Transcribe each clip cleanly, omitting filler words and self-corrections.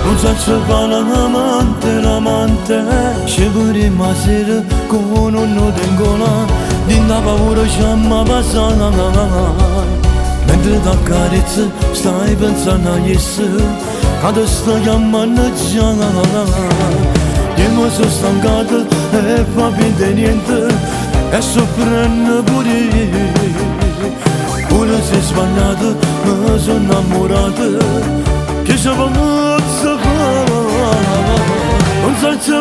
non faceva l'amante ci vorremmo a sera con non tengola dinda paura c'amma passata mentre ti accarezzo stai pensando a esse che ti sto chiamando già io mi sono stancato e fa finta di niente e soffrendo pure se sbagliato mi sono innamorato che ci posso fare non so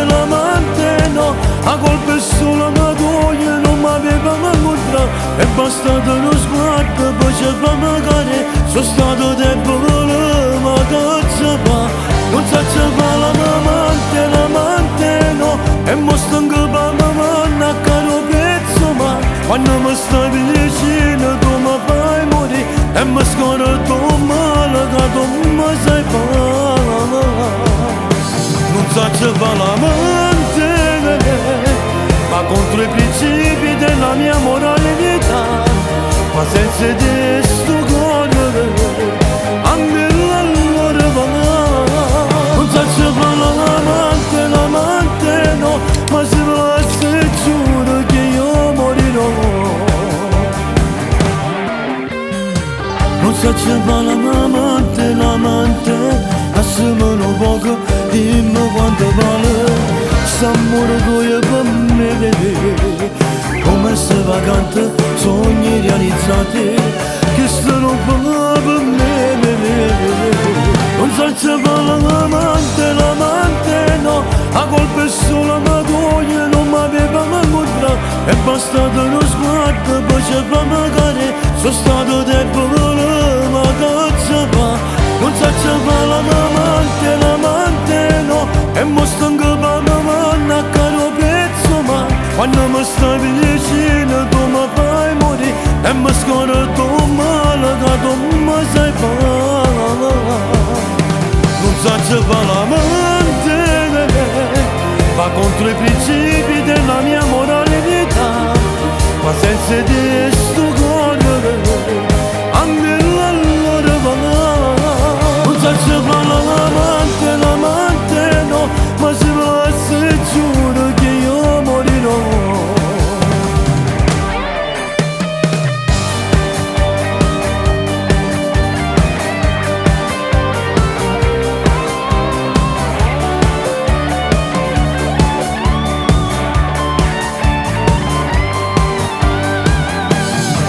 l'amante no a colpa è solo una tua non mi aveva incontrato è bastato uno sguardo poi ci fa magari sono stato debole ma che ci fa non so l'amante no e mo stanco per me manna a caro pezzo ma quando mi stai vicino tu mi fai morire e mi scordo male che tu mi sai fare non so l'amante ma contro i principi della mia moralità ma senza di sto cuore anche allora va non so l'amante no ma se fosse giuro che io morirò non so l'amante assumano poco dimmi quanto vale s'amore tuo per me come se vacante sogni realizzati che stanno per me non so l'amante no a colpa è solo una tua non mi aveva incontrato è bastato uno sguardo poi ci fa magari sono stato debole ma che ci fa non so l'amante no e mo stanco per me manna a caro pezzo ma quando mi stai vicino tu mi fai morire e mi scordo male che tu mi sai fare non so l'amante va contro i principi della mia moralità ma senza di sto cuore anche allora va non so l'amante no ma se fosse giuro che io morirò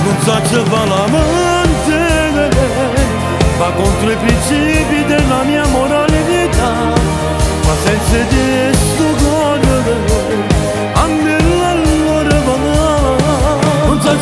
non so l'amante va contro i principi della mia moralità ma senza di sto cuore anche allora va non so